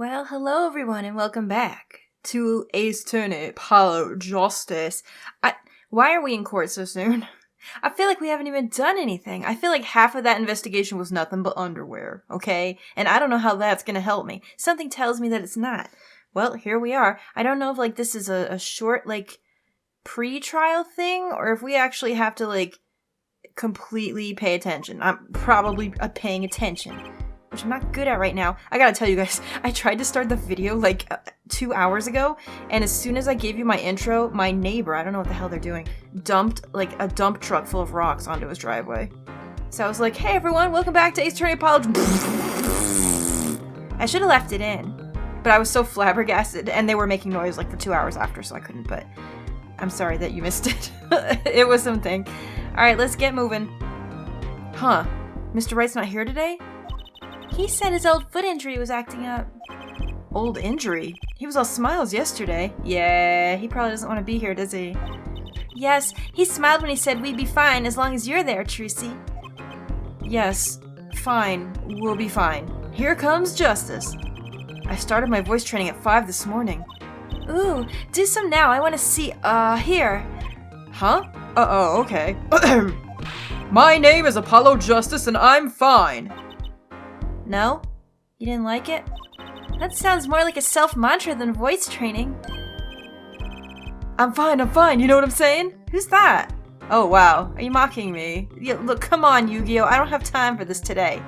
Well, hello everyone and welcome back to Ace Attorney Apollo Justice. Why are we in court so soon? I feel like we haven't even done anything. I feel like half of that investigation was nothing but underwear, okay? And I don't know how that's gonna help me. Something tells me that it's not. Well, here we are. I don't know if this is a short pre-trial thing or if we actually have to completely pay attention. I'm probably paying attention, which I'm not good at right now. I gotta tell you guys, I tried to start the video 2 hours ago, and as soon as I gave you my intro, my neighbor, I don't know what the hell they're doing, dumped a dump truck full of rocks onto his driveway. So I was like, hey everyone, welcome back to Ace Attorney Apollo. I should have left it in, but I was so flabbergasted, and they were making noise for 2 hours after, so I couldn't, but I'm sorry that you missed it. It was something. Alright, let's get moving. Huh, Mr. Wright's not here today? He said his old foot injury was acting up. Old injury? He was all smiles yesterday. Yeah, he probably doesn't want to be here, does he? Yes, he smiled when he said we'd be fine as long as you're there, Trucy. Yes, fine. We'll be fine. Here comes justice. I started my voice training at 5 this morning. Ooh, do some now. I want to see, here. Huh? Uh-oh, okay. My name is Apollo Justice and I'm fine. No? You didn't like it? That sounds more like a self-mantra than voice training. I'm fine, you know what I'm saying? Who's that? Oh wow, are you mocking me? Yeah, look, come on, Yu-Gi-Oh! I don't have time for this today.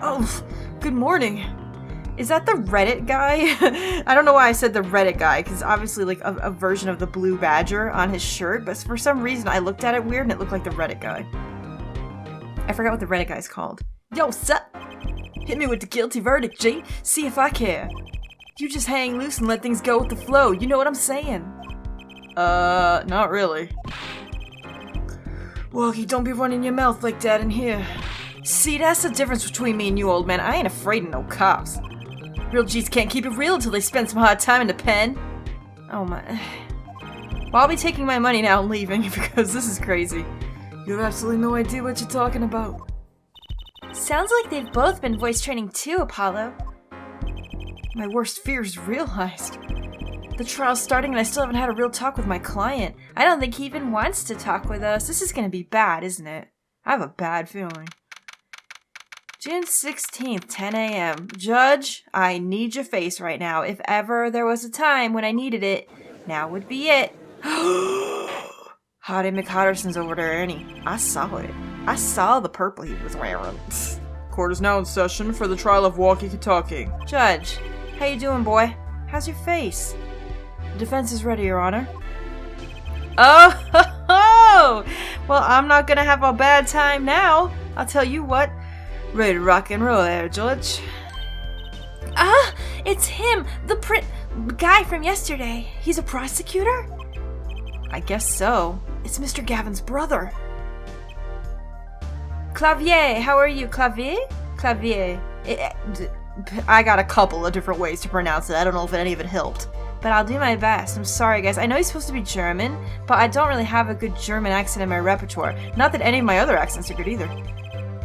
Oh, good morning. Is that the Reddit guy? I don't know why I said the Reddit guy, because obviously a version of the blue badger on his shirt, but for some reason I looked at it weird and it looked like the Reddit guy. I forgot what the Reddit guy's called. Yo, sup? Hit me with the guilty verdict, G. See if I care. You just hang loose and let things go with the flow. You know what I'm saying? Not really. Woggy, don't be running your mouth like that in here. See, that's the difference between me and you, old man. I ain't afraid of no cops. Real G's can't keep it real until they spend some hard time in the pen. Oh my. Well, I'll be taking my money now and leaving because this is crazy. You have absolutely no idea what you're talking about. Sounds like they've both been voice training too, Apollo. My worst fears realized. The trial's starting and I still haven't had a real talk with my client. I don't think he even wants to talk with us. This is gonna be bad, isn't it? I have a bad feeling. June 16th, 10 a.m. Judge, I need your face right now. If ever there was a time when I needed it, now would be it. Hottie McHotterson's over there, Ernie. I saw it. I saw the purple he was wearing. Court is now in session for the trial of walkie-talkie. Judge, how you doing, boy? How's your face? The defense is ready, Your Honor. Oh, ho, ho! Well, I'm not gonna have a bad time now. I'll tell you what. Ready to rock and roll there, George. Ah, it's him, the guy from yesterday. He's a prosecutor? I guess so. It's Mr. Gavin's brother. Clavier, how are you, Clavier? Clavier. I got a couple of different ways to pronounce it. I don't know if any of it helped. But I'll do my best. I'm sorry, guys. I know he's supposed to be German, but I don't really have a good German accent in my repertoire. Not that any of my other accents are good either.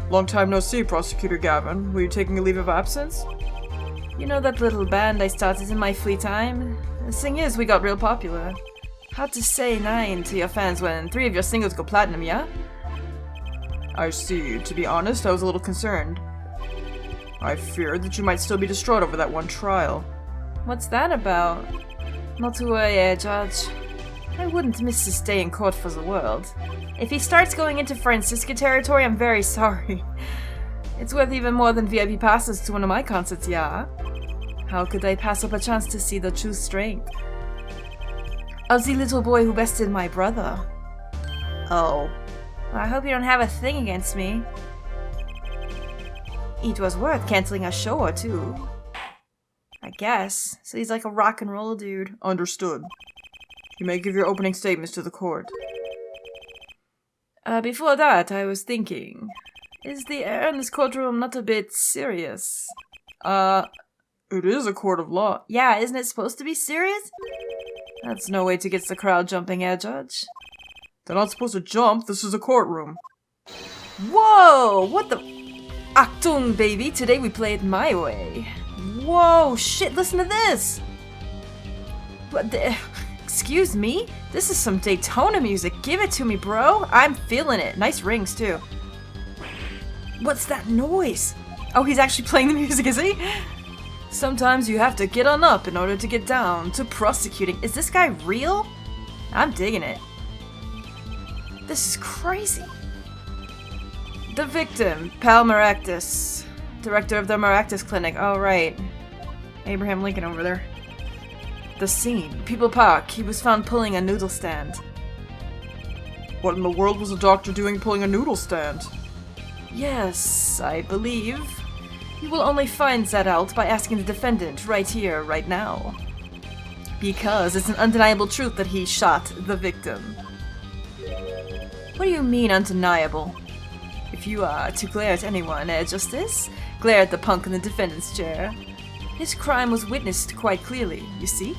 Long time no see, Prosecutor Gavin. Were you taking a leave of absence? You know that little band I started in my free time? The thing is, we got real popular. Hard to say nine to your fans when 3 of your singles go platinum, yeah? I see. To be honest, I was a little concerned. I feared that you might still be distraught over that one trial. What's that about? Not to worry, Judge. I wouldn't miss his day in court for the world. If he starts going into Francisca territory, I'm very sorry. It's worth even more than VIP passes to one of my concerts, yeah? How could I pass up a chance to see the true strength of the little boy who bested my brother? Oh. Well, I hope you don't have a thing against me. It was worth canceling a show or two. I guess. So he's like a rock and roll dude. Understood. You may give your opening statements to the court. Before that, I was thinking, is the air in this courtroom not a bit serious? It is a court of law. Yeah, isn't it supposed to be serious? That's no way to get the crowd jumping, Judge. They're not supposed to jump, this is a courtroom. Whoa! What the... Achtung, baby! Today we play it my way. Whoa, shit, listen to this! What the... Excuse me? This is some Daytona music. Give it to me, bro. I'm feeling it. Nice rings, too. What's that noise? Oh, he's actually playing the music, is he? Sometimes you have to get on up in order to get down to prosecuting. Is this guy real? I'm digging it. This is crazy. The victim, Pal Maractus. Director of the Maractus Clinic. Oh, right. Abraham Lincoln over there. The scene. People Park. He was found pulling a noodle stand. What in the world was the doctor doing pulling a noodle stand? Yes, I believe. You will only find that out by asking the defendant right here, right now. Because it's an undeniable truth that he shot the victim. What do you mean, undeniable? If you are to glare at anyone, just this, glare at the punk in the defendant's chair. His crime was witnessed quite clearly, you see?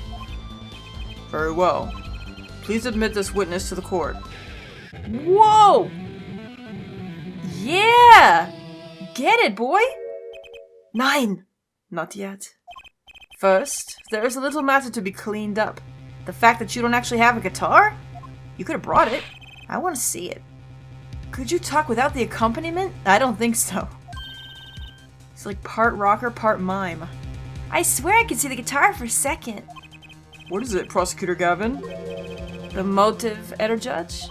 Very well. Please admit this witness to the court. Whoa! Yeah! Get it, boy? 9! Not yet. First, there is a little matter to be cleaned up. The fact that you don't actually have a guitar? You could have brought it. I want to see it. Could you talk without the accompaniment? I don't think so. It's like part rocker, part mime. I swear I could see the guitar for a second. What is it, Prosecutor Gavin? The motive, Editor Judge?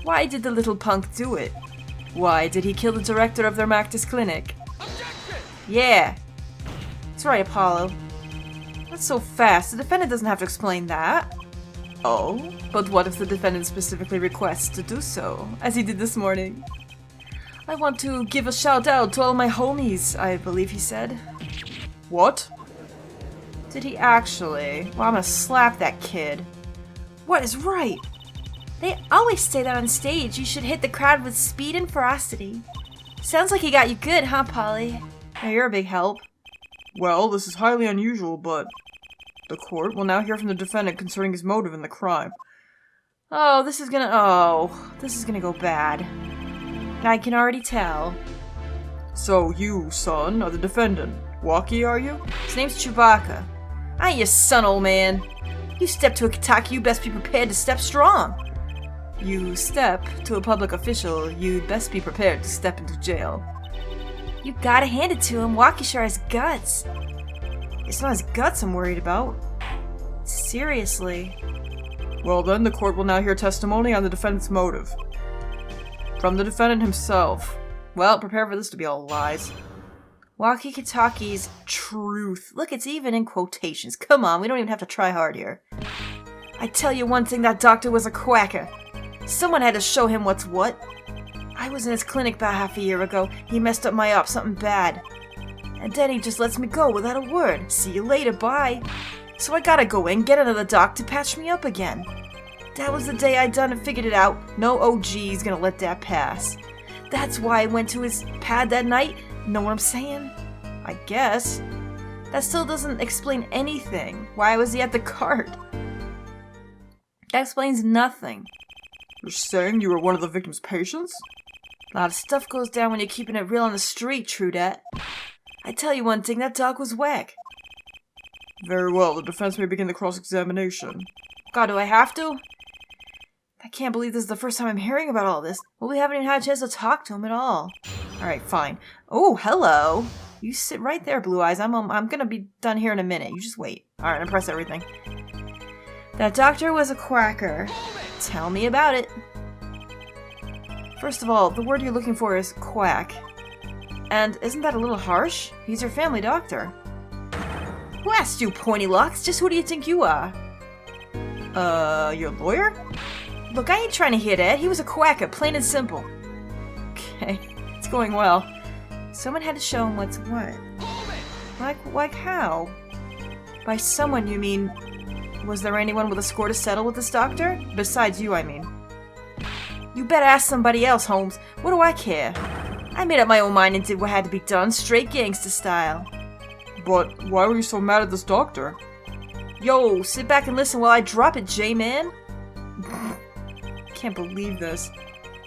Why did the little punk do it? Why did he kill the director of their Maractus Clinic? Objection! Yeah. That's right, Apollo. Not so fast. The defendant doesn't have to explain that. Oh? But what if the defendant specifically requests to do so, as he did this morning? I want to give a shout out to all my homies, I believe he said. What? Did he actually? Well, I'm gonna slap that kid. What is right? They always say that on stage you should hit the crowd with speed and ferocity. Sounds like he got you good, huh, Polly? Oh, you're a big help. Well, this is highly unusual, but the court will now hear from the defendant concerning his motive in the crime. Oh, this is gonna go bad. I can already tell. So you, son, are the defendant. Walkie, are you? His name's Chewbacca. I ain't your son, old man. You step to a Kitaki, you best be prepared to step strong. You step to a public official, you'd best be prepared to step into jail. You gotta hand it to him, Walkie sure has guts. It's not his guts I'm worried about. Seriously. Well then, the court will now hear testimony on the defendant's motive. From the defendant himself. Well, prepare for this to be all lies. Walkie Kitaki's truth. Look, it's even in quotations. Come on, we don't even have to try hard here. I tell you one thing, that doctor was a quacker. Someone had to show him what's what. I was in his clinic about half a year ago. He messed up my op, something bad. And then he just lets me go without a word. See you later, bye. So I gotta go in, get another doc to patch me up again. That was the day I done and figured it out. No OG's gonna let that pass. That's why I went to his pad that night. Know what I'm saying? I guess. That still doesn't explain anything. Why was he at the cart? That explains nothing. You're saying you were one of the victim's patients? A lot of stuff goes down when you're keeping it real on the street, Trudette. I tell you one thing, that dog was whack. Very well, the defense may begin the cross-examination. God, do I have to? I can't believe this is the first time I'm hearing about all this. Well, we haven't even had a chance to talk to him at all. Alright, fine. Oh, hello. You sit right there, Blue Eyes. I'm gonna be done here in a minute. You just wait. Alright, I'm press everything. That doctor was a quacker. Tell me about it. First of all, the word you're looking for is quack. And isn't that a little harsh? He's your family doctor. Who asked you, Pointy Locks? Just who do you think you are? Your lawyer? Look, I ain't trying to hit Ed. He was a quacker, plain and simple. Okay, it's going well. Someone had to show him what's what. Like how? By someone, you mean... Was there anyone with a score to settle with this doctor? Besides you, I mean. You better ask somebody else, Holmes. What do I care? I made up my own mind and did what had to be done, straight gangster style. But why were you so mad at this doctor? Yo, sit back and listen while I drop it, J-Man. Can't believe this.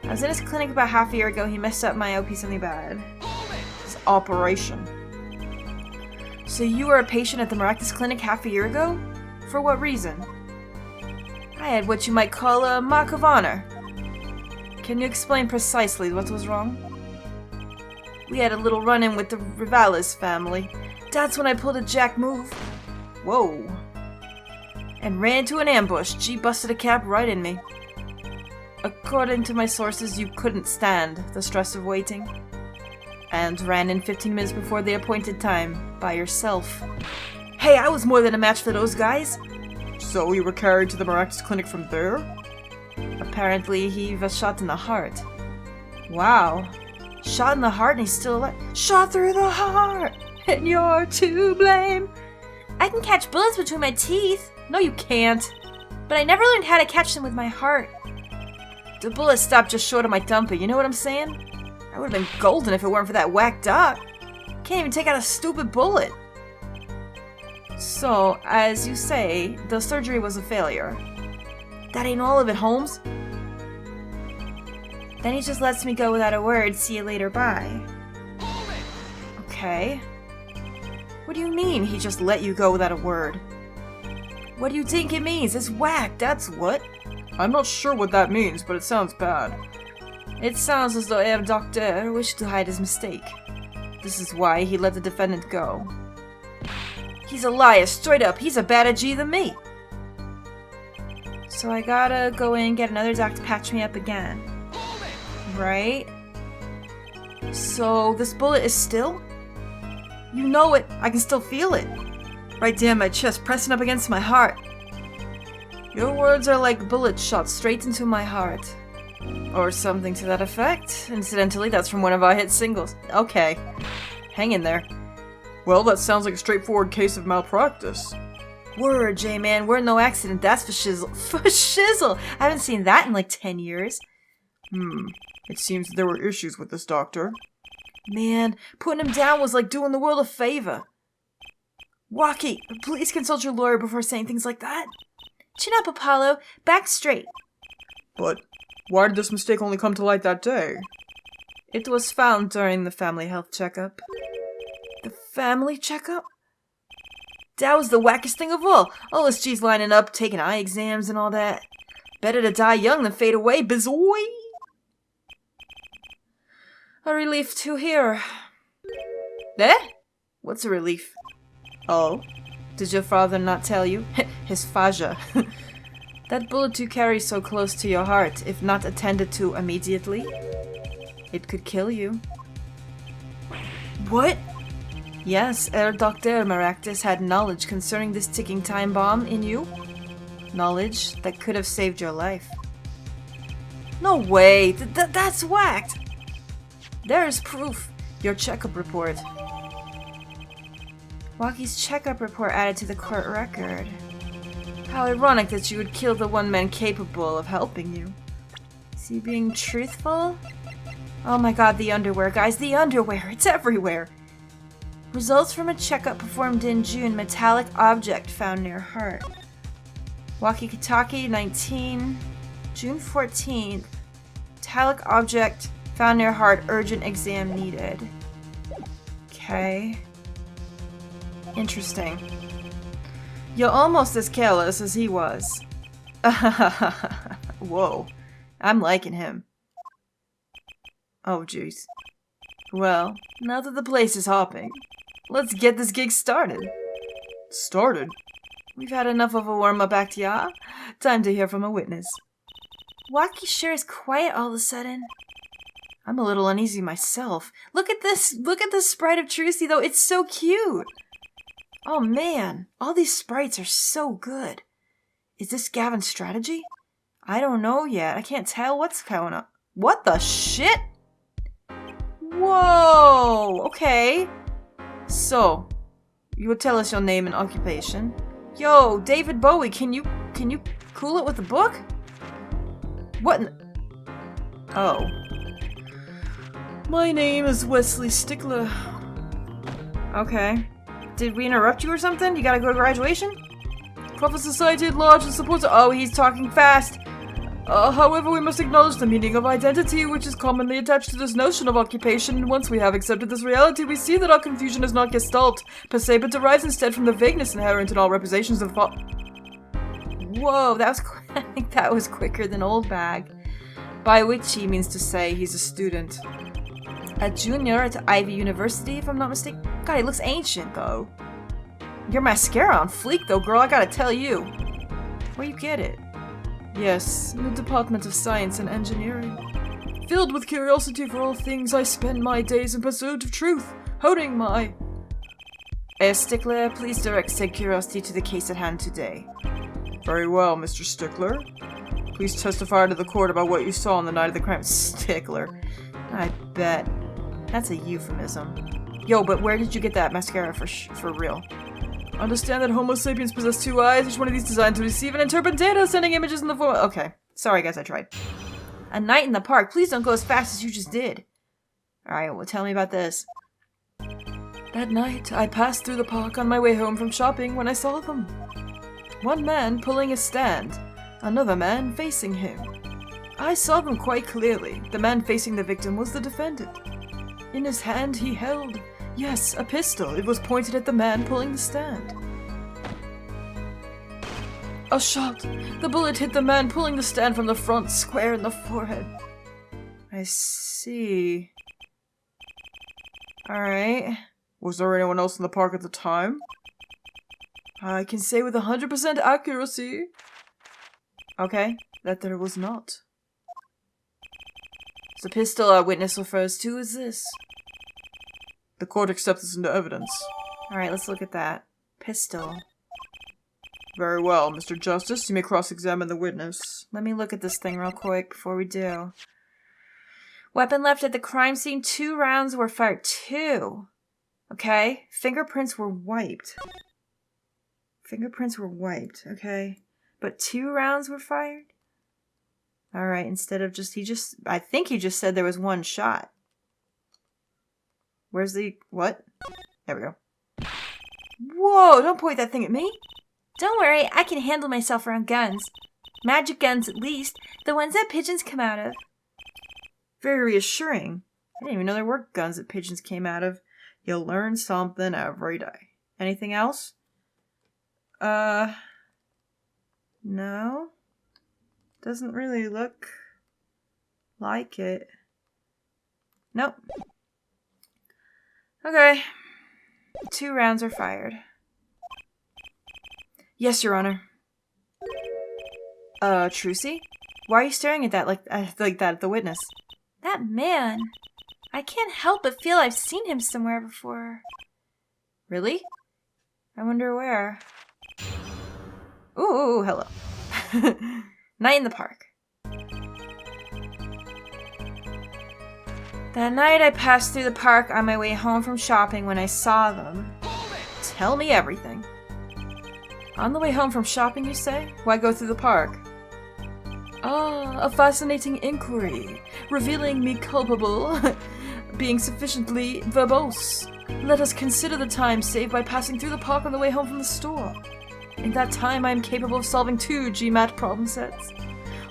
I was in his clinic about half a year ago. He messed up my OP something bad. His operation. So you were a patient at the Miraculous Clinic half a year ago? For what reason? I had what you might call a mark of honor. Can you explain precisely what was wrong? We had a little run-in with the Rivalis family. That's when I pulled a jack move. Whoa. And ran into an ambush. G busted a cap right in me. According to my sources, you couldn't stand the stress of waiting. And ran in 15 minutes before the appointed time, by yourself. Hey, I was more than a match for those guys. So you were carried to the Miraculous Clinic from there? Apparently, he was shot in the heart. Wow. Shot in the heart and he's still alive. Shot through the heart, and you're to blame. I can catch bullets between my teeth. No, you can't. But I never learned how to catch them with my heart. The bullet stopped just short of my dumpy, you know what I'm saying? I would have been golden if it weren't for that whack doc. Can't even take out a stupid bullet. So, as you say, the surgery was a failure. That ain't all of it, Holmes. Then he just lets me go without a word. See you later, bye. Okay. What do you mean, he just let you go without a word? What do you think it means? It's whack, that's what. I'm not sure what that means, but it sounds bad. It sounds as though Herr Doctor wished to hide his mistake. This is why he let the defendant go. He's a liar, straight up. He's a badder G than me. So I gotta go in and get another doc to patch me up again. Right? So this bullet is still? You know it. I can still feel it. Right down my chest, pressing up against my heart. Your words are like bullets shot straight into my heart. Or something to that effect. Incidentally, that's from one of our hit singles. Okay. Hang in there. Well, that sounds like a straightforward case of malpractice. Word, J-Man. We're no accident. That's for shizzle. For shizzle! I haven't seen that in like 10 years. It seems there were issues with this doctor. Man, putting him down was like doing the world a favor. Walkie, please consult your lawyer before saying things like that. Chin up, Apollo. Back straight. But why did this mistake only come to light that day? It was found during the family health checkup. The family checkup? That was the wackest thing of all. All us G's lining up, taking eye exams and all that. Better to die young than fade away, bizoy. A relief to hear. Eh? What's a relief? Oh? Did your father not tell you? His faja. That bullet you carry so close to your heart, if not attended to immediately, it could kill you. What? Yes, Herr Dr. Maractus had knowledge concerning this ticking time bomb in you. Knowledge that could have saved your life. No way! That's whacked! There's proof. Your checkup report. Walkie's checkup report added to the court record. How ironic that you would kill the one man capable of helping you. Is he being truthful? Oh my god, the underwear, guys, the underwear! It's everywhere! Results from a checkup performed in June. Metallic object found near heart. Walkie-talkie 19. June 14th. Metallic object found near heart. Urgent exam needed. Okay. Interesting. You're almost as careless as he was. Whoa. I'm liking him. Oh, jeez. Well, now that the place is hopping, let's get this gig started. Started? We've had enough of a warm-up act, yeah? Time to hear from a witness. Walkie sure is quiet all of a sudden. I'm a little uneasy myself. Look at this! Look at the sprite of Trucy, though. It's so cute! Oh man, all these sprites are so good. Is this Gavin's strategy? I don't know yet. I can't tell what's going on. What the shit? Whoa! Okay. So, you would tell us your name and occupation. Yo, David Bowie, can you cool it with a book? What in... Oh. My name is Wesley Stickler. Okay. Did we interrupt you or something? You gotta go to graduation? Profit Society at large and supports... Oh, he's talking fast. However, we must acknowledge the meaning of identity, which is commonly attached to this notion of occupation, and once we have accepted this reality, we see that our confusion is not gestalt, per se, but derives instead from the vagueness inherent in all representations of Whoa, that was I think that was quicker than Old Bag. By which he means to say he's a student. A junior at Ivy University, if I'm not mistaken. God, he looks ancient, though. Your mascara on fleek, though, girl, I gotta tell you. Where you get it? Yes, in the Department of Science and Engineering. Filled with curiosity for all things, I spend my days in pursuit of truth, honing my... Stickler, please direct said curiosity to the case at hand today. Very well, Mr. Stickler. Please testify to the court about what you saw on the night of the crime. Stickler. I bet. That's a euphemism. Yo, but where did you get that mascara for real? Understand that Homo sapiens possess two eyes, each one of these designed to receive and interpret data, sending images in the form... Okay. Sorry, guys, I tried. A night in the park. Please don't go as fast as you just did. Alright, well, tell me about this. That night, I passed through the park on my way home from shopping when I saw them. One man pulling a stand, another man facing him. I saw them quite clearly. The man facing the victim was the defendant. In his hand he held, yes, a pistol. It was pointed at the man pulling the stand. A shot. The bullet hit the man pulling the stand from the front, square in the forehead. I see. Alright. Was there anyone else in the park at the time? I can say with 100% accuracy. Okay, that there was not. The pistol our witness refers to is this. The court accepts this into evidence. Alright, let's look at that. Pistol. Very well, Mr. Justice, you may cross-examine the witness. Let me look at this thing real quick before we do. Weapon left at the crime scene, 2 rounds were fired. 2. Okay, fingerprints were wiped. Fingerprints were wiped, okay. But 2 rounds were fired? Alright, instead of I think he just said there was 1 shot. Where's the, what? There we go. Whoa, don't point that thing at me. Don't worry, I can handle myself around guns. Magic guns, at least. The ones that pigeons come out of. Very reassuring. I didn't even know there were guns that pigeons came out of. You'll learn something every day. Anything else? No. Doesn't really look like it. Nope. Okay. 2 rounds are fired. Yes, Your Honor. Trucy? Why are you staring at that like that at the witness? That man. I can't help but feel I've seen him somewhere before. Really? I wonder where. Ooh, hello. Night in the park. That night I passed through the park on my way home from shopping when I saw them. Tell me everything. On the way home from shopping, you say? Why go through the park? Ah, a fascinating inquiry, revealing me culpable, being sufficiently verbose. Let us consider the time saved by passing through the park on the way home from the store. In that time, I am capable of solving 2 GMAT problem sets.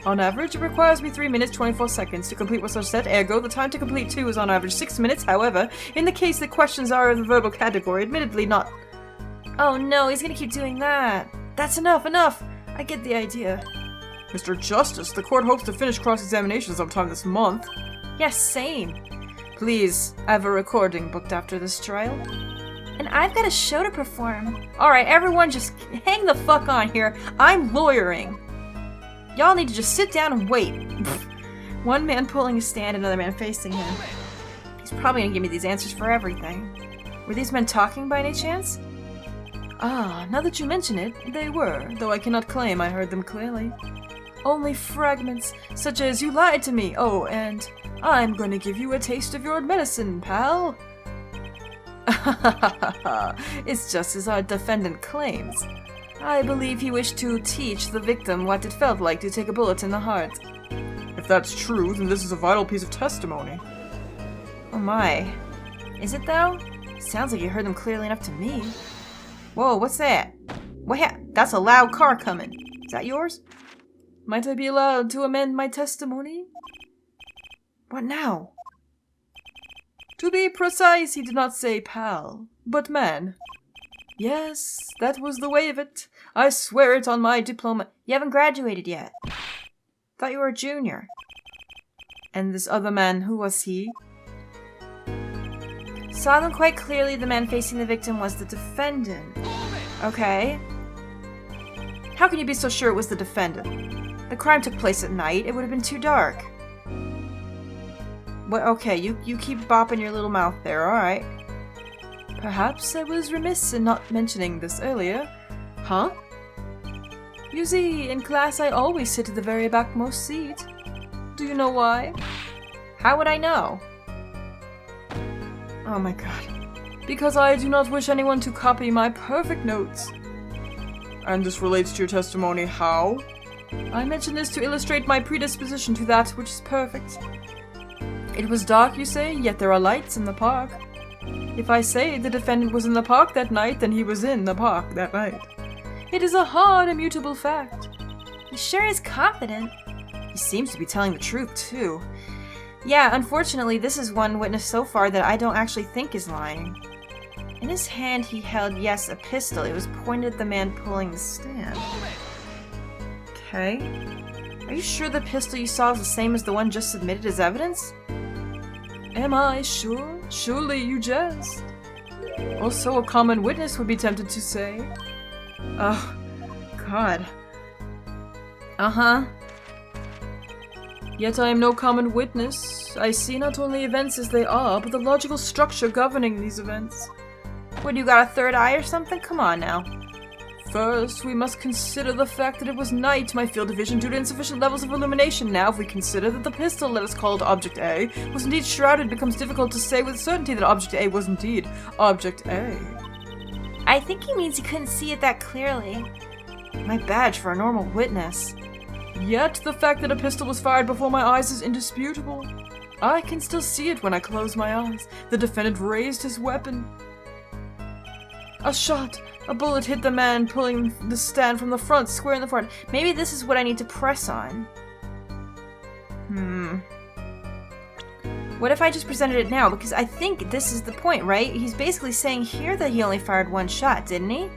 On average, it requires me 3 minutes 24 seconds to complete one such set, ergo, the time to complete 2 is on average 6 minutes. However, in the case that questions are of the verbal category, admittedly not... Oh no, he's gonna keep doing that. That's enough! I get the idea. Mr. Justice, the court hopes to finish cross-examination sometime this month. Yes, same. Please, I have a recording booked after this trial. And I've got a show to perform. Alright, everyone just hang the fuck on here. I'm lawyering. Y'all need to just sit down and wait. One man pulling a stand, another man facing him. He's probably gonna give me these answers for everything. Were these men talking by any chance? Ah, now that you mention it, they were, though I cannot claim I heard them clearly. Only fragments, such as "you lied to me," oh, and "I'm gonna give you a taste of your medicine, pal." It's just as our defendant claims. I believe he wished to teach the victim what it felt like to take a bullet in the heart. If that's true, then this is a vital piece of testimony. Oh my. Is it though? Sounds like you heard them clearly enough to me. Whoa, what's that? What That's a loud car coming. Is that yours? Might I be allowed to amend my testimony? What now? To be precise, he did not say pal, but man. Yes, that was the way of it. I swear it on my diploma. You haven't graduated yet. Thought you were a junior. And this other man, who was he? Saw them quite clearly. The man facing the victim was the defendant. Okay. How can you be so sure it was the defendant? The crime took place at night. It would have been too dark. What? Okay, you keep bopping your little mouth there, alright. Perhaps I was remiss in not mentioning this earlier. Huh? You see, in class I always sit at the very backmost seat. Do you know why? How would I know? Oh my god. Because I do not wish anyone to copy my perfect notes. And this relates to your testimony how? I mention this to illustrate my predisposition to that which is perfect. It was dark, you say, yet there are lights in the park. If I say the defendant was in the park that night, then he was in the park that night. It is a hard, immutable fact. He sure is confident. He seems to be telling the truth, too. Yeah, unfortunately, this is one witness so far that I don't actually think is lying. In his hand, he held, yes, a pistol. It was pointed at the man pulling the stand. Okay. Are you sure the pistol you saw is the same as the one just submitted as evidence? Am I sure? Surely you jest. Or so a common witness would be tempted to say. Oh, God. Uh-huh. Yet I am no common witness. I see not only events as they are, but the logical structure governing these events. What, you got a third eye or something? Come on now. First, we must consider the fact that it was night, my field of vision, due to insufficient levels of illumination. Now, if we consider that the pistol, let us call it Object A, was indeed shrouded, it becomes difficult to say with certainty that Object A was indeed Object A. I think he means he couldn't see it that clearly. My badge for a normal witness. Yet, the fact that a pistol was fired before my eyes is indisputable. I can still see it when I close my eyes. The defendant raised his weapon. A shot! A bullet hit the man pulling the stand from the front, square in the front. Maybe this is what I need to press on. What if I just presented it now? Because I think this is the point, right? He's basically saying here that he only fired one shot, didn't he?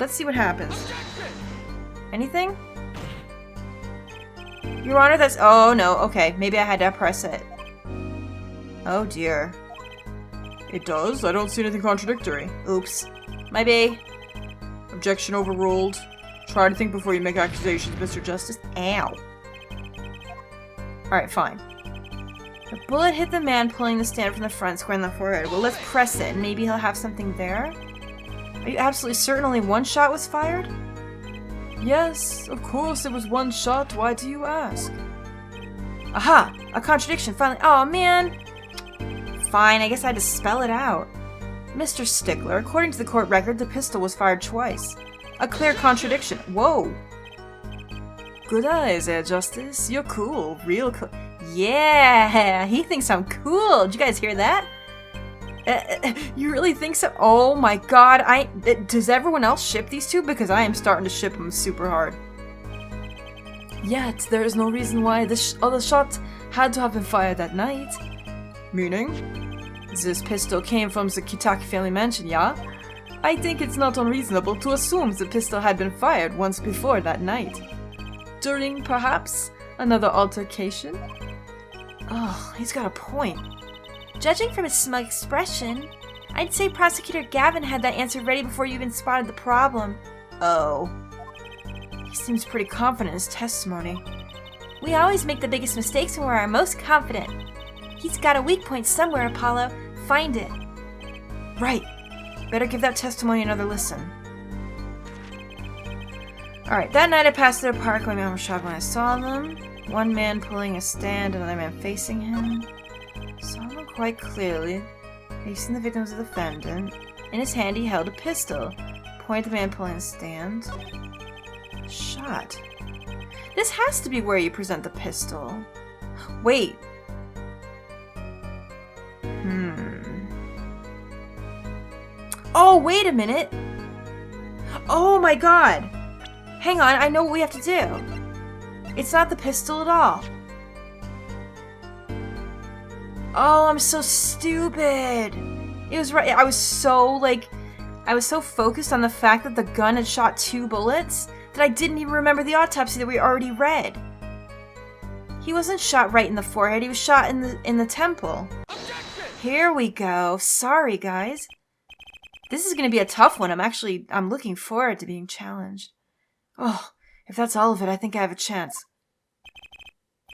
Let's see what happens. Anything? Your Honor, that's... Oh, no. Okay, maybe I had to press it. Oh, dear. It does? I don't see anything contradictory. Oops. Maybe. Objection overruled. Try to think before you make accusations, Mr. Justice. Ow. Alright, fine. The bullet hit the man pulling the stand from the front, square in the forehead. Well, let's press it, and maybe he'll have something there? Are you absolutely certain only one shot was fired? Yes, of course it was one shot. Why do you ask? Aha! A contradiction, finally. Oh, man! Fine, I guess I had to spell it out. Mr. Stickler, according to the court record, the pistol was fired twice. A clear contradiction. Whoa! Good eyes, Herr Justice. You're cool. Real cool. Yeah! He thinks I'm cool. Did you guys hear that? You really think so? Oh my god, does everyone else ship these two? Because I am starting to ship them super hard. Yet, there is no reason why this other shot had to have been fired that night. Meaning? This pistol came from the Kitaki family mansion, yeah? I think it's not unreasonable to assume the pistol had been fired once before that night. During, perhaps, another altercation? Oh, he's got a point. Judging from his smug expression, I'd say Prosecutor Gavin had that answer ready before you even spotted the problem. Oh. He seems pretty confident in his testimony. We always make the biggest mistakes when we're our most confident. He's got a weak point somewhere, Apollo. Find it. Right. Better give that testimony another listen. Alright, that night I passed through a park. My man was shocked when I saw them. One man pulling a stand, another man facing him. Saw them quite clearly. Facing the victim's defendant. In his hand he held a pistol. Pointed the man pulling the stand. Shot. This has to be where you present the pistol. Wait. Oh, wait a minute. Oh my god. Hang on, I know what we have to do. It's not the pistol at all. Oh, I'm so stupid. It was right. I was so focused on the fact that the gun had shot 2 bullets that I didn't even remember the autopsy that we already read. He wasn't shot right in the forehead, he was shot in the temple. Objection! Here we go. Sorry, guys. This is gonna be a tough one. I'm looking forward to being challenged. Oh, if that's all of it, I think I have a chance.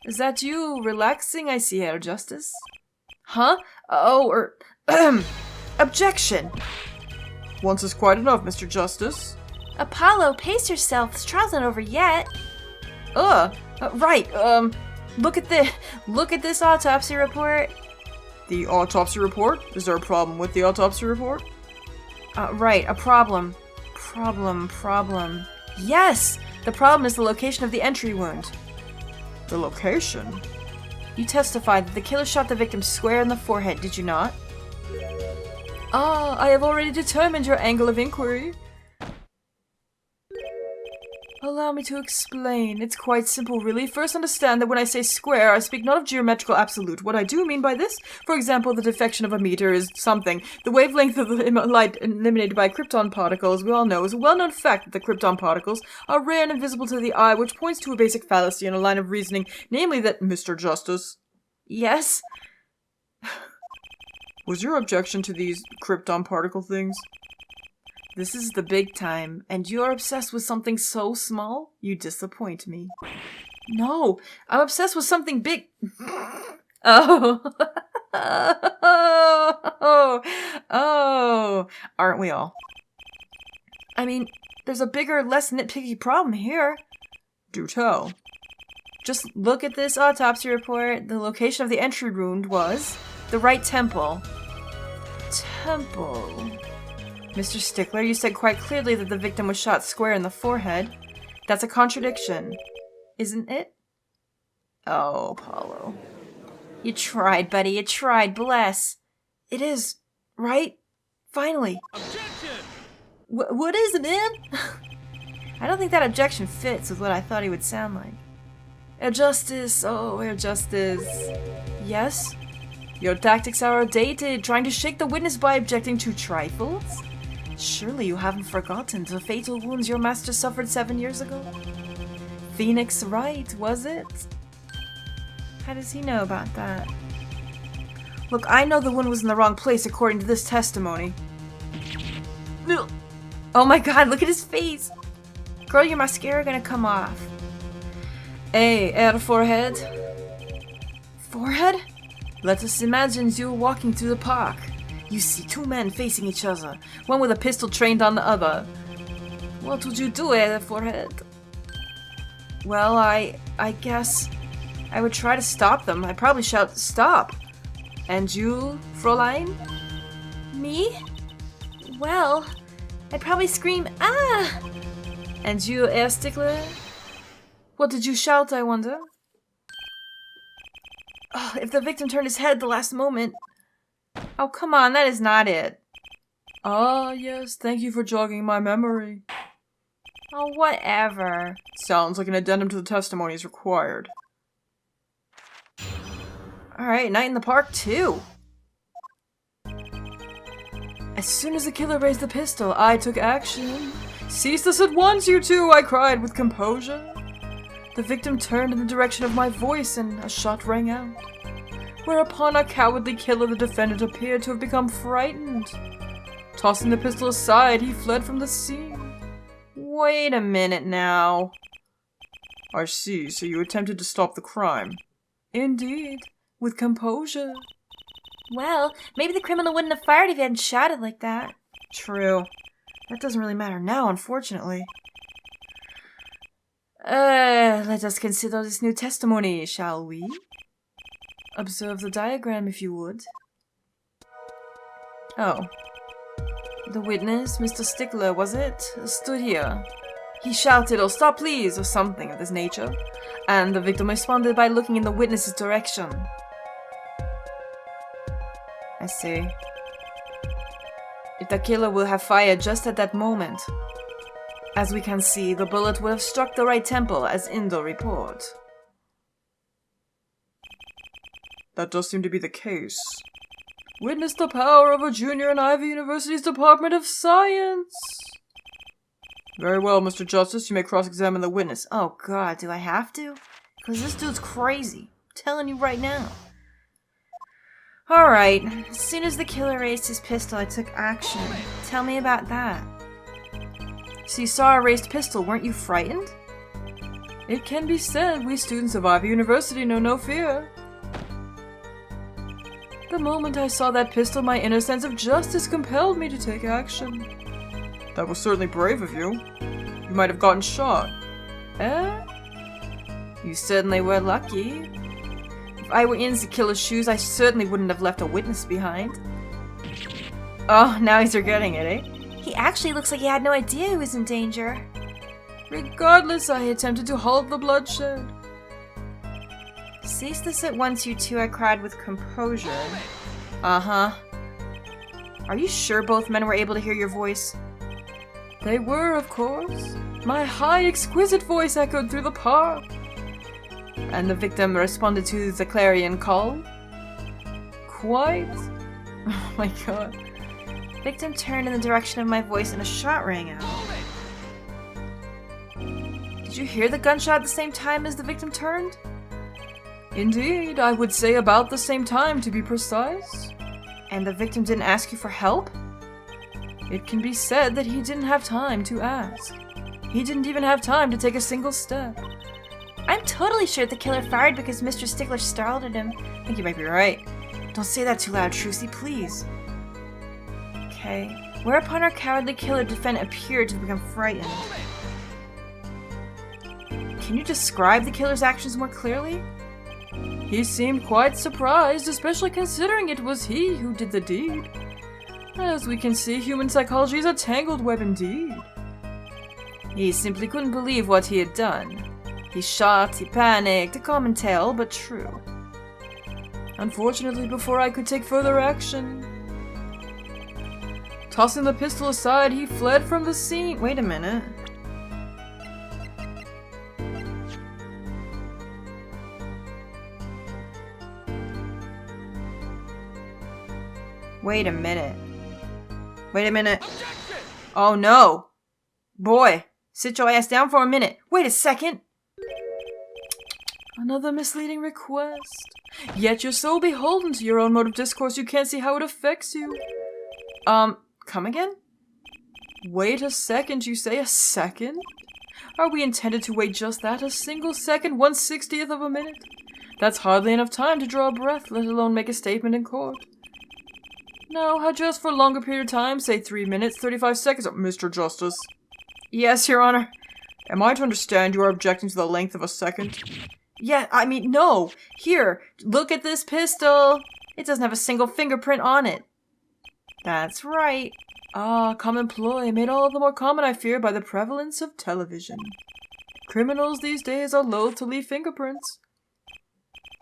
Is that you relaxing, I see, Herr Justice? Huh? Oh, objection! Once is quite enough, Mr. Justice. Apollo, pace yourself. This trial's not over yet. Right, Look at this autopsy report. The autopsy report? Is there a problem with the autopsy report? Right, a problem. Problem. Yes! The problem is the location of the entry wound. The location? You testified that the killer shot the victim square in the forehead, did you not? I have already determined your angle of inquiry. Allow me to explain. It's quite simple, really. First, understand that when I say square, I speak not of geometrical absolute. What I do mean by this, for example, the deflection of a meter is something. The wavelength of the light eliminated by krypton particles, we all know, is a well-known fact that the krypton particles are rare and invisible to the eye, which points to a basic fallacy in a line of reasoning, namely that, Mr. Justice. Yes? Was your objection to these krypton particle things? This is the big time, and you're obsessed with something so small? You disappoint me. No, I'm obsessed with something big. Oh. Oh. Aren't we all? I mean, there's a bigger, less nitpicky problem here. Do tell. Just look at this autopsy report. The location of the entry wound was the right temple. Temple. Mr. Stickler, you said quite clearly that the victim was shot square in the forehead. That's a contradiction, isn't it? Oh, Apollo. You tried, buddy. You tried. Bless. It is, right? Finally. Objection! What is it, man? I don't think that objection fits with what I thought he would sound like. Herr Justice. Oh, Herr Justice. Yes? Your tactics are outdated, trying to shake the witness by objecting to trifles? Surely you haven't forgotten the fatal wounds your master suffered 7 years ago? Phoenix Wright, was it? How does he know about that? Look, I know the wound was in the wrong place according to this testimony. Oh my god, look at his face! Girl, your mascara gonna come off. Hey, Herr Forehead. Forehead? Let us imagine you walking through the park. You see 2 men facing each other, one with a pistol trained on the other. What would you do, Herr Forehead? Well, I guess I would try to stop them. I'd probably shout, "Stop!" And you, Fräulein? Me? Well, I'd probably scream, "Ah!" And you, Herr Stickler? What did you shout, I wonder? Oh, if the victim turned his head at the last moment. Oh, come on, that is not it. Ah, yes, thank you for jogging my memory. Oh, whatever. Sounds like an addendum to the testimony is required. Alright, Night in the Park 2. As soon as the killer raised the pistol, I took action. Cease this at once, you two, I cried with composure. The victim turned in the direction of my voice and a shot rang out. Whereupon our cowardly killer, the defendant, appeared to have become frightened. Tossing the pistol aside, he fled from the scene. Wait a minute now. I see, so you attempted to stop the crime. Indeed, with composure. Well, maybe the criminal wouldn't have fired if he hadn't shouted like that. True. That doesn't really matter now, unfortunately. Let us consider this new testimony, shall we? Observe the diagram, if you would. Oh. The witness, Mr. Stickler, was it? Stood here. He shouted, "Oh, stop please," or something of this nature. And the victim responded by looking in the witness's direction. I see. If the killer will have fired just at that moment. As we can see, the bullet would have struck the right temple, as in the report. That does seem to be the case. Witness the power of a junior in Ivy University's Department of Science. Very well, Mr. Justice. You may cross-examine the witness. Oh god, do I have to? Because this dude's crazy. I'm telling you right now. Alright, as soon as the killer raised his pistol, I took action. Tell me about that. So you saw a raised pistol, weren't you frightened? It can be said we students of Ivy University know no fear. The moment I saw that pistol, my inner sense of justice compelled me to take action. That was certainly brave of you. You might have gotten shot. Eh? You certainly were lucky. If I were in the killer's shoes, I certainly wouldn't have left a witness behind. Oh, now he's regretting it, eh? He actually looks like he had no idea he was in danger. Regardless, I attempted to halt the bloodshed. Cease this at once, you two, I cried with composure. Uh-huh. Are you sure both men were able to hear your voice? They were, of course. My high, exquisite voice echoed through the park. And the victim responded to the clarion call? Quite. Oh my god. Victim turned in the direction of my voice and a shot rang out. Did you hear the gunshot at the same time as the victim turned? Indeed, I would say about the same time, to be precise. And the victim didn't ask you for help? It can be said that he didn't have time to ask. He didn't even have time to take a single step. I'm totally sure the killer fired because Mr. Stickler startled him. I think you might be right. Don't say that too loud, Trucy, please. Okay. Whereupon our cowardly killer defendant appeared to become frightened. Can you describe the killer's actions more clearly? He seemed quite surprised, especially considering it was he who did the deed. As we can see, human psychology is a tangled web indeed. He simply couldn't believe what he had done. He shot, he panicked, a common tale, but true. Unfortunately, before I could take further action, tossing the pistol aside, he fled from the scene. Wait a minute. Wait a minute. Wait a minute. Objection! Oh no! Boy, sit your ass down for a minute. Wait a second. Another misleading request. Yet you're so beholden to your own mode of discourse you can't see how it affects you. Come again? Wait a second, you say? A second? Are we intended to wait just that? A single second, 1/60th of a minute? That's hardly enough time to draw a breath, let alone make a statement in court. Now, adjust for a longer period of time, say 3 minutes, 35 seconds. Mr. Justice. Yes, Your Honor. Am I to understand you are objecting to the length of a second? Yeah, I mean, no. Here, look at this pistol. It doesn't have a single fingerprint on it. That's right. Ah, common ploy, made all the more common, I fear, by the prevalence of television. Criminals these days are loath to leave fingerprints.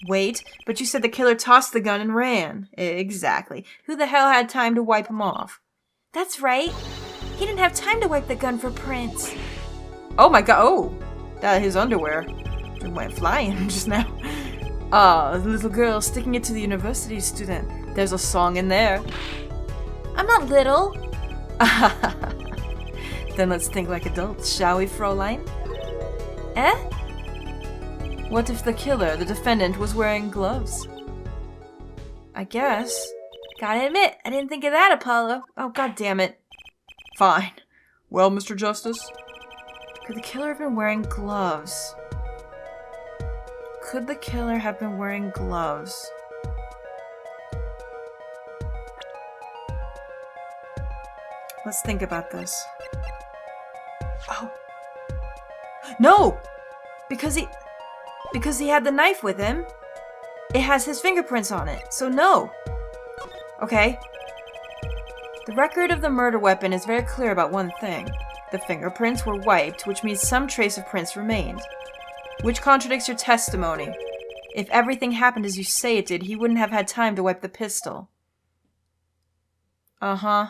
Wait, but you said the killer tossed the gun and ran. Exactly. Who the hell had time to wipe him off? That's right. He didn't have time to wipe the gun for prints. Oh my god, oh! That his underwear. It went flying just now. Ah, the little girl sticking it to the university student. There's a song in there. I'm not little. Then let's think like adults, shall we, Fräulein? Eh? What if the killer, the defendant, was wearing gloves? I guess. Gotta admit, I didn't think of that, Apollo. Oh, god damn it. Fine. Well, Mr. Justice? Could the killer have been wearing gloves? Could the killer have been wearing gloves? Let's think about this. Oh. No! Because he had the knife with him. It has his fingerprints on it, so no. Okay. The record of the murder weapon is very clear about one thing. The fingerprints were wiped, which means some trace of prints remained. Which contradicts your testimony. If everything happened as you say it did, he wouldn't have had time to wipe the pistol. Uh-huh.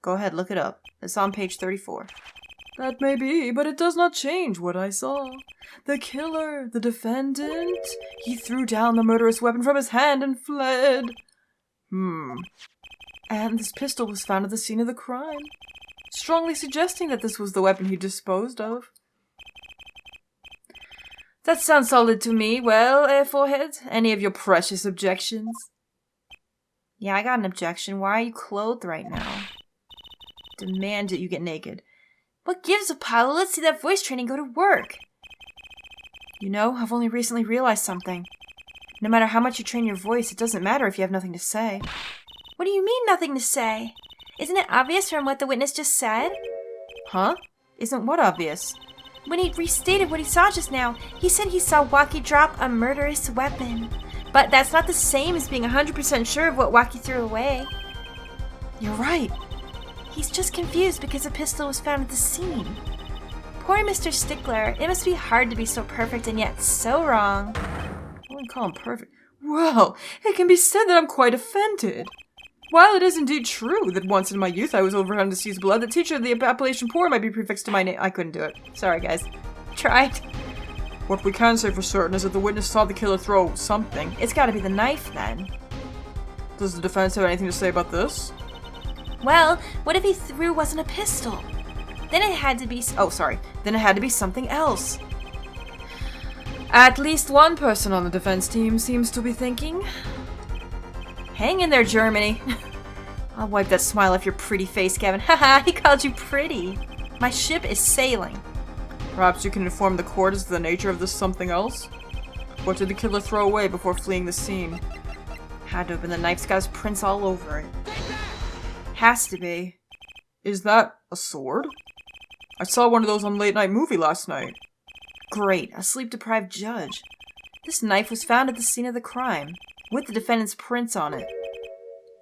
Go ahead, look it up. It's on page 34. That may be, but it does not change what I saw. The killer, the defendant, he threw down the murderous weapon from his hand and fled. And this pistol was found at the scene of the crime, strongly suggesting that this was the weapon he disposed of. That sounds solid to me. Well, Forehead, any of your precious objections? Yeah, I got an objection. Why are you clothed right now? Demand that you get naked. What gives, Apollo? Let's see that voice training go to work. You know, I've only recently realized something. No matter how much you train your voice, it doesn't matter if you have nothing to say. What do you mean, nothing to say? Isn't it obvious from what the witness just said? Huh? Isn't what obvious? When he restated what he saw just now, he said he saw Waki drop a murderous weapon. But that's not the same as being 100% sure of what Waki threw away. You're right. He's just confused because a pistol was found at the scene. Poor Mr. Stickler. It must be hard to be so perfect and yet so wrong. I wouldn't call him perfect. Well, it can be said that I'm quite offended. While it is indeed true that once in my youth I was overrun to seize blood, the teacher of the appellation poor might be prefixed to my name. I couldn't do it. Sorry, guys. Tried. What we can say for certain is that the witness saw the killer throw something. It's gotta be the knife, then. Does the defense have anything to say about this? Well, what if he threw wasn't a pistol? Then it had to be... Then it had to be something else. At least one person on the defense team seems to be thinking. Hang in there, Germany. I'll wipe that smile off your pretty face, Gavin. Haha, he called you pretty. My ship is sailing. Perhaps you can inform the court as to the nature of this something else? What did the killer throw away before fleeing the scene? Had to have been the knife's got his prints all over it. Has to be. Is that a sword? I saw one of those on Late Night Movie last night. Great, a sleep-deprived judge. This knife was found at the scene of the crime, with the defendant's prints on it.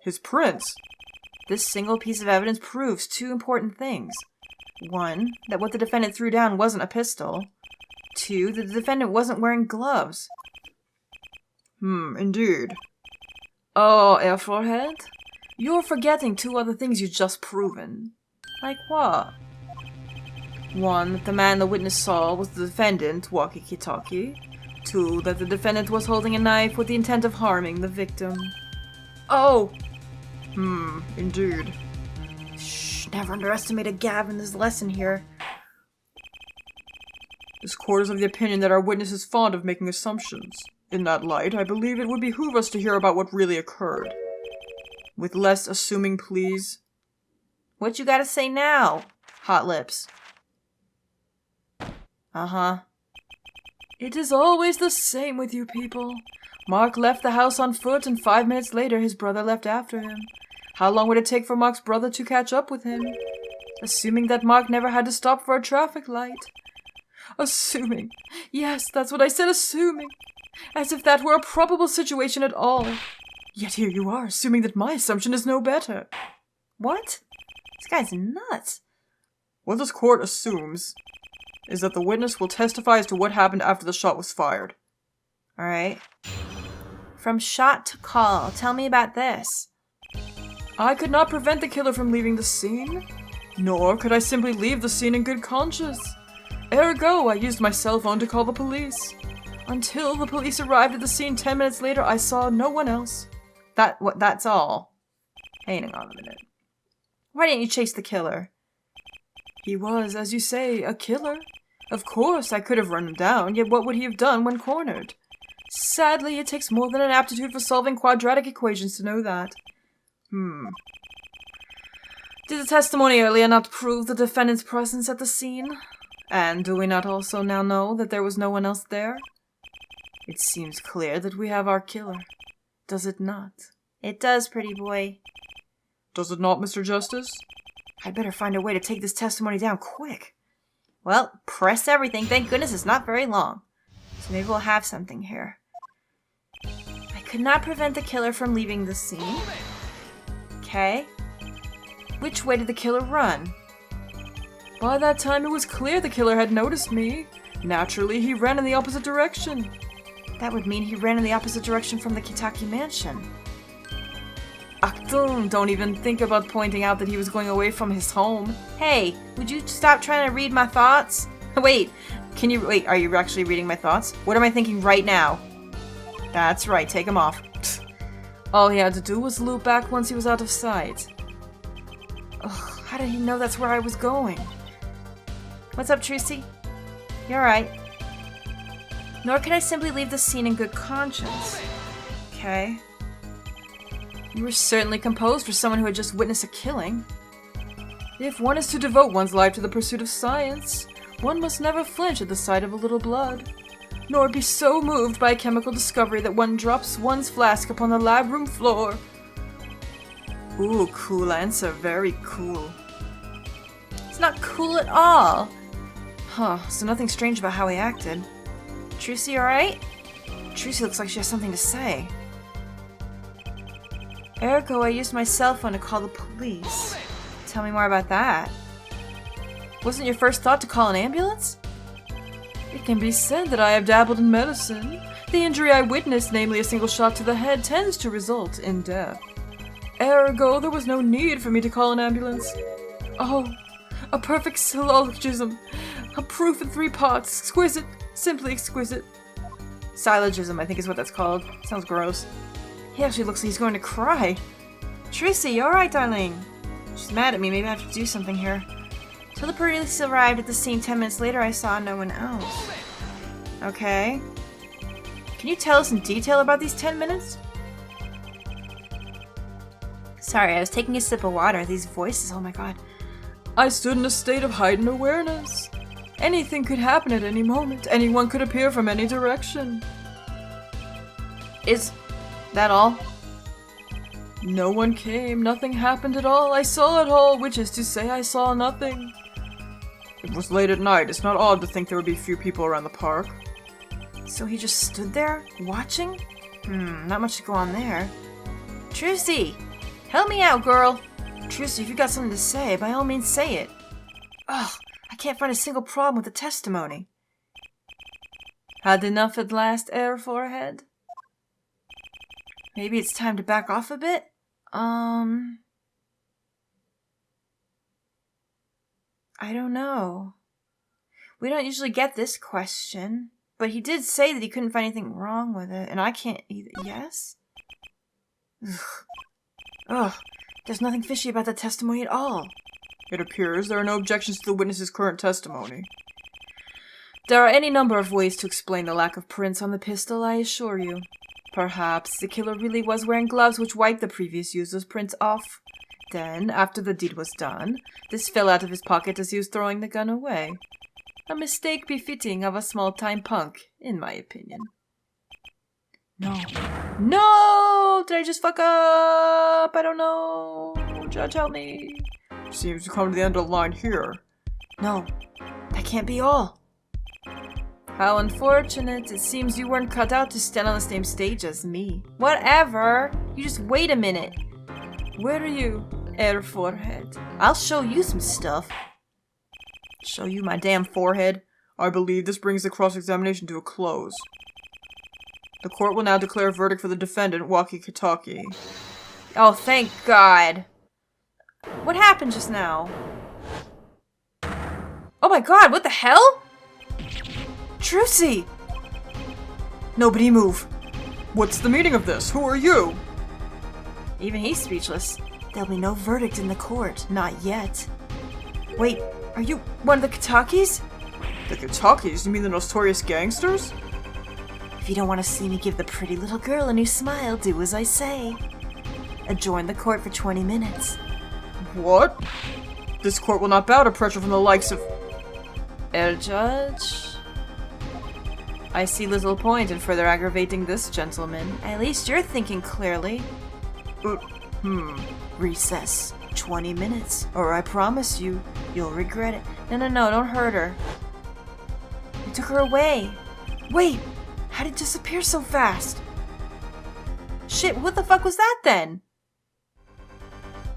His prints? This single piece of evidence proves two important things. One, that what the defendant threw down wasn't a pistol. Two, that the defendant wasn't wearing gloves. Indeed. Oh, Air Forehead? You're forgetting two other things you just proven. Like what? One, that the man the witness saw was the defendant, Walkie-Talkie. Two, that the defendant was holding a knife with the intent of harming the victim. Oh! Indeed. Shh, never underestimate a Gavin. There's a lesson here. This court is of the opinion that our witness is fond of making assumptions. In that light, I believe it would behoove us to hear about what really occurred. With less assuming, please. What you gotta say now? Hot lips. Uh-huh. It is always the same with you people. Mark left the house on foot, and 5 minutes later his brother left after him. How long would it take for Mark's brother to catch up with him? Assuming that Mark never had to stop for a traffic light. Assuming. Yes, that's what I said, assuming. As if that were a probable situation at all. Yet here you are, assuming that my assumption is no better. What? This guy's nuts. What this court assumes is that the witness will testify as to what happened after the shot was fired. Alright. From shot to call. Tell me about this. I could not prevent the killer from leaving the scene. Nor could I simply leave the scene in good conscience. Ergo, I used my cell phone to call the police. Until the police arrived at the scene 10 minutes later, I saw no one else. That's all. Hang on a minute. Why didn't you chase the killer? He was, as you say, a killer. Of course, I could have run him down, yet what would he have done when cornered? Sadly, it takes more than an aptitude for solving quadratic equations to know that. Did the testimony earlier not prove the defendant's presence at the scene? And do we not also now know that there was no one else there? It seems clear that we have our killer. Does it not? It does, pretty boy. Does it not, Mr. Justice? I'd better find a way to take this testimony down quick. Well, press everything. Thank goodness it's not very long. So maybe we'll have something here. I could not prevent the killer from leaving the scene. Okay. Which way did the killer run? By that time, it was clear the killer had noticed me. Naturally, he ran in the opposite direction. That would mean he ran in the opposite direction from the Kitaki mansion. Akte Don't even think about pointing out that he was going away from his home. Hey, would you stop trying to read my thoughts? Wait, are you actually reading my thoughts? What am I thinking right now? That's right, take them off. All he had to do was loop back once he was out of sight. Ugh, how did he know that's where I was going? What's up, Trucy? You're right. Nor could I simply leave the scene in good conscience. Okay. You were certainly composed for someone who had just witnessed a killing. If one is to devote one's life to the pursuit of science, one must never flinch at the sight of a little blood, nor be so moved by a chemical discovery that one drops one's flask upon the lab room floor. Ooh, cool answer, very cool. It's not cool at all. Huh, so nothing strange about how he acted. Trucy, alright? Trucy looks like she has something to say. Ergo, I used my cell phone to call the police. Tell me more about that. Wasn't your first thought to call an ambulance? It can be said that I have dabbled in medicine. The injury I witnessed, namely a single shot to the head, tends to result in death. Ergo, there was no need for me to call an ambulance. Oh, a perfect syllogism. A proof in 3 parts. Exquisite. Simply exquisite. Syllogism, I think is what that's called. Sounds gross. He actually looks like he's going to cry. Trucy, you alright, darling? She's mad at me. Maybe I have to do something here. Till the police arrived at the scene 10 minutes later, I saw no one else. Okay. Can you tell us in detail about these 10 minutes? Sorry, I was taking a sip of water. These voices, oh my god. I stood in a state of heightened awareness. Anything could happen at any moment. Anyone could appear from any direction. Is that all? No one came. Nothing happened at all. I saw it all, which is to say I saw nothing. It was late at night. It's not odd to think there would be few people around the park. So he just stood there, watching? Not much to go on there. Trucy! Help me out, girl! Trucy, if you got something to say, by all means say it. Ugh, I can't find a single problem with the testimony. Had enough at last, Air Forehead? Maybe it's time to back off a bit? I don't know. We don't usually get this question, but he did say that he couldn't find anything wrong with it, and I can't either. Yes? Ugh, there's nothing fishy about the testimony at all. It appears there are no objections to the witness's current testimony. There are any number of ways to explain the lack of prints on the pistol, I assure you. Perhaps the killer really was wearing gloves which wiped the previous user's prints off. Then, after the deed was done, this fell out of his pocket as he was throwing the gun away. A mistake befitting of a small-time punk, in my opinion. No. No! Did I just fuck up? I don't know. Judge, help me. Seems to come to the end of the line here. No, that can't be all. How unfortunate. It seems you weren't cut out to stand on the same stage as me. Whatever. You just wait a minute. Where are you, Air Forehead? I'll show you some stuff. Show you my damn forehead? I believe this brings the cross-examination to a close. The court will now declare a verdict for the defendant, Walkie-Talkie. Oh, thank God. What happened just now? Oh my god, what the hell? Trucy! Nobody move. What's the meaning of this? Who are you? Even he's speechless. There'll be no verdict in the court. Not yet. Wait, are you one of the Katakis? The Katakis? You mean the notorious gangsters? If you don't want to see me give the pretty little girl a new smile, do as I say. Adjourn the court for 20 minutes. What? This court will not bow to pressure from the likes of... Judge? I see little point in further aggravating this gentleman. At least you're thinking clearly. Recess. 20 minutes, or I promise you, you'll regret it. No, don't hurt her. You took her away. Wait, how did it disappear so fast? Shit, what the fuck was that then?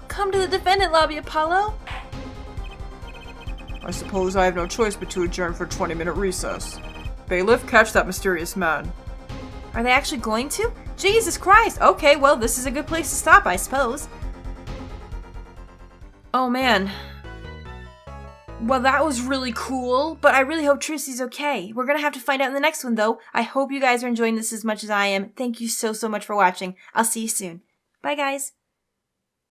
Come to the defendant lobby, Apollo. I suppose I have no choice but to adjourn for a 20-minute recess. Bailiff, catch that mysterious man. Are they actually going to? Jesus Christ! Okay, well, this is a good place to stop, I suppose. Oh man. Well, that was really cool, but I really hope Trissie's okay. We're gonna have to find out in the next one, though. I hope you guys are enjoying this as much as I am. Thank you so much for watching. I'll see you soon. Bye, guys.